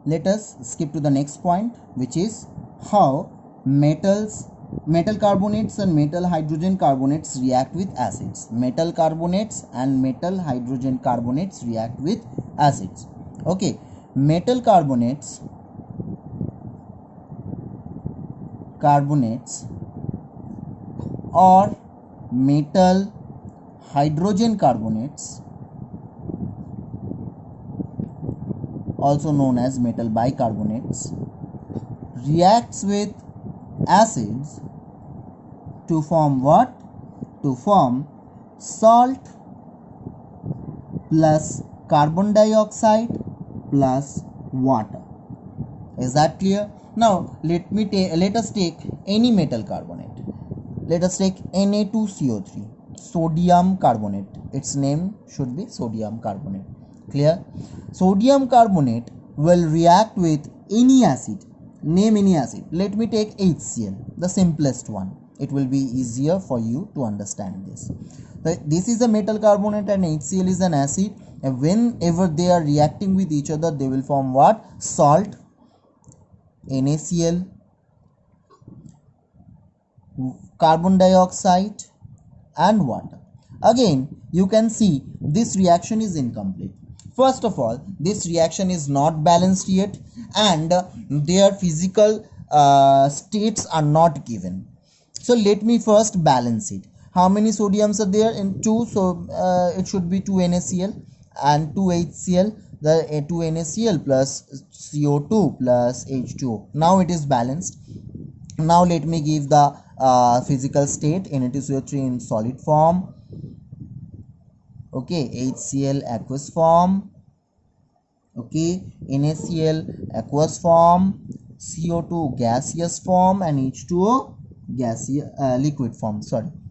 let us skip to the next point, which is how metal carbonates and metal hydrogen carbonates react with acids. Metal carbonates and metal hydrogen carbonates react with acids. Okay, metal carbonates or metal hydrogen carbonates, also known as metal bicarbonates, reacts with acids to form what? To form salt plus carbon dioxide plus water. Is that clear? Now let us take any metal carbonate. Let us take Na2CO3, sodium carbonate. Its name should be sodium carbonate. Clear? Sodium carbonate will react with any acid. Name any acid. Let me take HCl, the simplest one. It will be easier for you to understand this. This is a metal carbonate and HCl is an acid. And whenever they are reacting with each other, they will form what? Salt, NaCl, carbon dioxide and water. Again, you can see this reaction is incomplete. First of all, this reaction is not balanced yet, and their physical states are not given. So let me first balance it. How many sodiums are there? In 2, so it should be 2 NaCl and 2 HCl. The 2 NaCl plus CO2 plus H2O. Now it is balanced. Now let me give the physical state. Na2CO3 in solid form. Okay, HCl aqueous form. Okay, NaCl aqueous form, CO2 gaseous form, and H2O gaseous liquid form.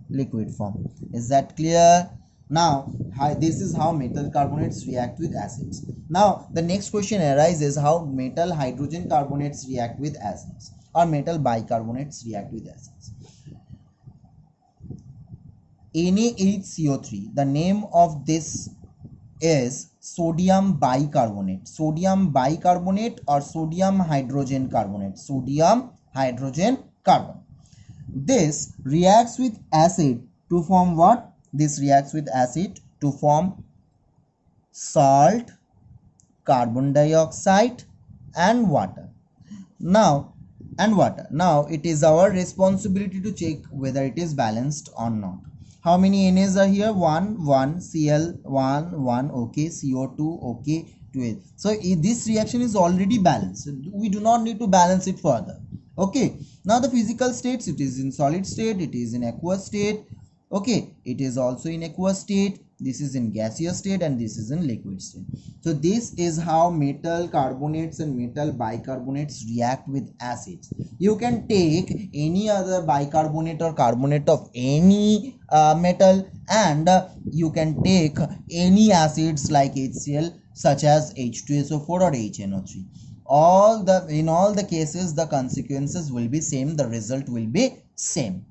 Liquid form. Is that clear? Now this is how metal carbonates react with acids. Now the next question arises, how metal hydrogen carbonates react with acids, or metal bicarbonates react with acids. NaHCO3, the name of this is sodium bicarbonate. Sodium bicarbonate or sodium hydrogen carbonate. Sodium hydrogen carbonate. This reacts with acid to form what? This reacts with acid to form salt, carbon dioxide and water. Now it is our responsibility to check whether it is balanced or not. How many NAs are here? 1 Cl 1 okay, CO2 okay, 12. So this reaction is already balanced. We do not need to balance it further. Okay, now the physical states, it is in solid state, it is in aqueous state. Okay, it is also in aqueous state, this is in gaseous state, and this is in liquid state. So this is how metal carbonates and metal bicarbonates react with acids. You can take any other bicarbonate or carbonate of any metal, and you can take any acids like HCl, such as H2SO4 or HNO3. In all the cases, the consequences will be same, the result will be same.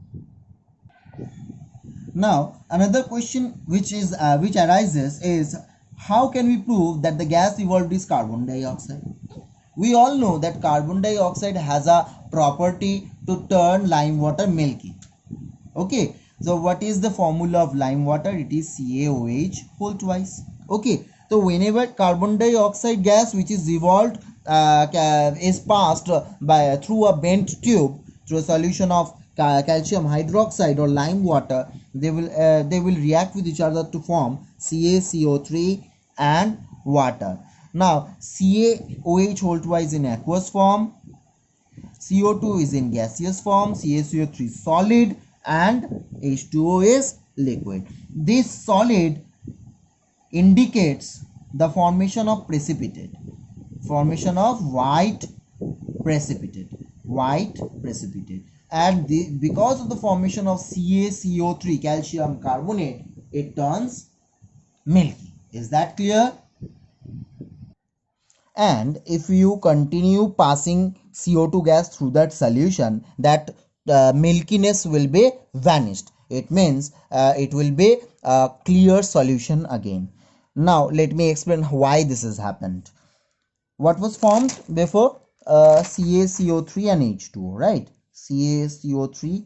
Now another question which arises is, how can we prove that the gas evolved is carbon dioxide? We all know that carbon dioxide has a property to turn lime water milky. Okay, so what is the formula of lime water? It is CaOH whole twice. Okay, so whenever carbon dioxide gas which is evolved is passed through a bent tube through a solution of calcium hydroxide or lime water, they will react with each other to form CaCO3 and water. Now CaOH whole twice in aqueous form, CO2 is in gaseous form, CaCO3 solid, and H2O is liquid. This solid indicates the formation of precipitate, formation of white precipitate, and because of the formation of CaCO3, calcium carbonate, it turns milky. Is that clear? And if you continue passing CO2 gas through that solution, that milkiness will be vanished. It means it will be a clear solution again. Now let me explain why this has happened. What was formed before? CaCO3 and H2O, right? CaCO3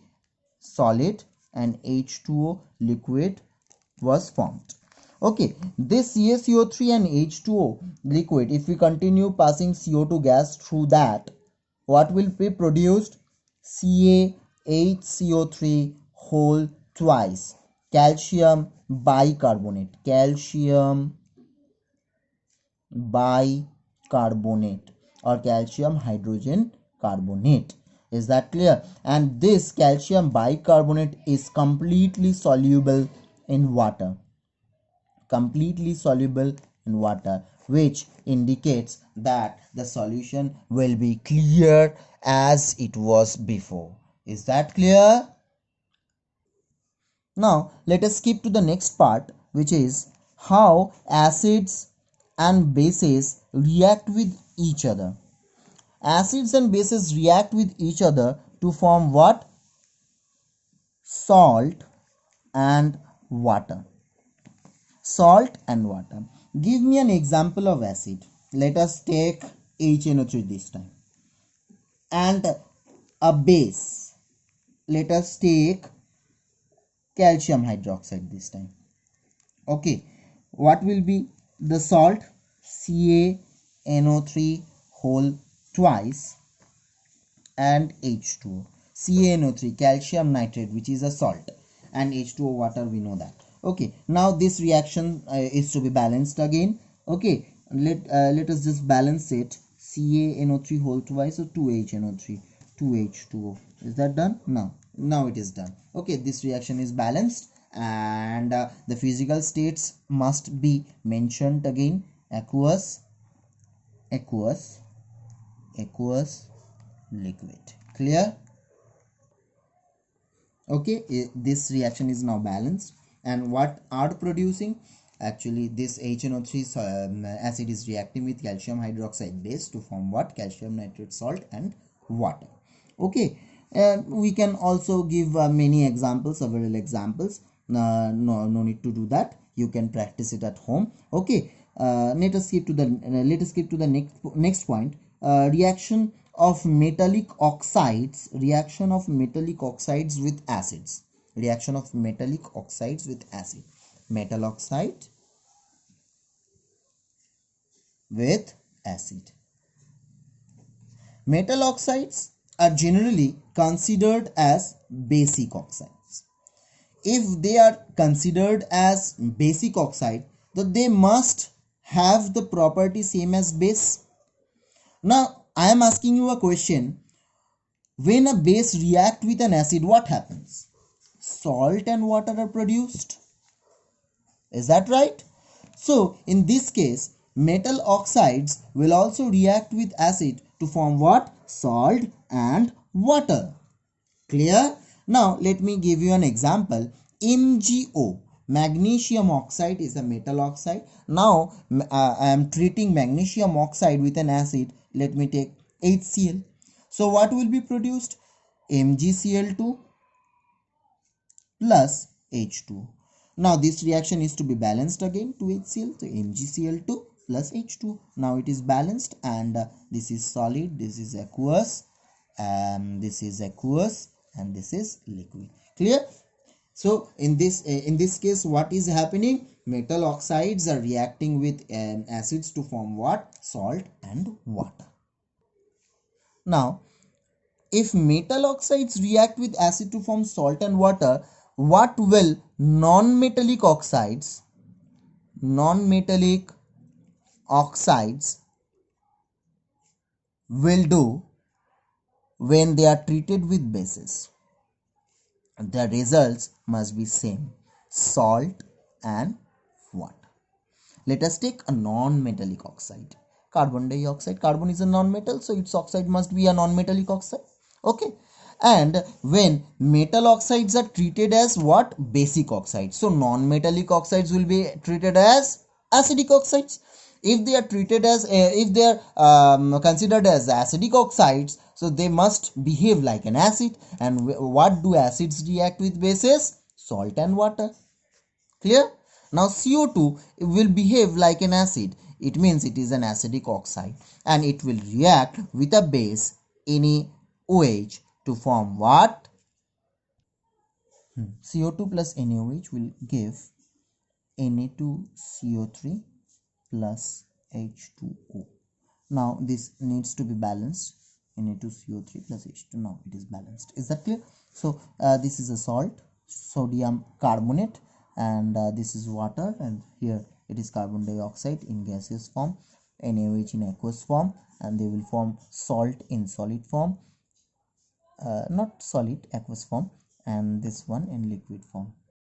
solid and H2O liquid was formed. Okay, this CaCO3 and H2O liquid, if we continue passing CO2 gas through that, what will be produced? CaHCO3 whole twice, calcium bicarbonate, calcium bicarbonate or calcium hydrogen carbonate. Is that clear? And this calcium bicarbonate is completely soluble in water, completely soluble in water, which indicates that the solution will be clear as it was before. Is that clear? Now let us skip to the next part, which is how acids and bases react with each other. Acids and bases react with each other to form what? Salt and water. Salt and water. Give me an example of acid. Let us take HNO3 this time. And a base. Let us take calcium hydroxide this time. Okay. What will be the salt? CaNO3 whole twice and H2O. CaNO3, calcium nitrate, which is a salt, and H2O water, we know that. Okay, now this reaction is to be balanced again. Okay, let us just balance it. CaNO3 whole twice, so 2HNO3, 2H2O. Is that done? Now it is done. Okay, this reaction is balanced, and the physical states must be mentioned again. Aqueous, aqueous, aqueous, liquid. Clear? Okay, this reaction is now balanced, and what are producing? Actually, this HNO3 acid is reacting with calcium hydroxide base to form what? Calcium nitrate salt and water. Okay, we can also give many examples, several examples. No need to do that. You can practice it at home. Okay, let us skip to the next point. Reaction of metallic oxides, reaction of metallic oxides with acids, reaction of metallic oxides with acid, metal oxide with acid. Metal oxides are generally considered as basic oxides. If they are considered as basic oxide, then they must have the property same as base. Now I am asking you a question. When a base react with an acid, what happens? Salt and water are produced. Is that right? So in this case, metal oxides will also react with acid to form what? Salt and water. Clear? Now let me give you an example. MgO, magnesium oxide, is a metal oxide. Now I am treating magnesium oxide with an acid. Let me take HCl. So what will be produced? MgCl2 plus H2. Now this reaction is to be balanced again to HCl. So MgCl2 plus H2. Now it is balanced, and this is solid, this is aqueous, this is aqueous, and this is liquid. Clear? So in this case, what is happening? Metal oxides are reacting with acids to form what? Salt and water. Now if metal oxides react with acid to form salt and water, what will non-metallic oxides will do when they are treated with bases? The results must be same, salt and water. Let us take a non-metallic oxide, carbon dioxide. Carbon is a non-metal, so its oxide must be a non-metallic oxide. Okay, and when metal oxides are treated as what? Basic oxides. So non-metallic oxides will be treated as acidic oxides. If they are treated as if they are considered as acidic oxides, so they must behave like an acid. And what do acids react with bases? Salt and water. Clear? Now CO2 will behave like an acid. it means it is an acidic oxide, and it will react with a base NaOH to form what? CO2 plus NaOH will give Na2CO3 plus H2O. Now this needs to be balanced. Na2CO3 plus H2. Now it is balanced. Is that clear? So this is a salt, sodium carbonate, and this is water, and here it is carbon dioxide in gaseous form, NaOH in aqueous form, and they will form salt in solid form, not solid, aqueous form, and this one in liquid form.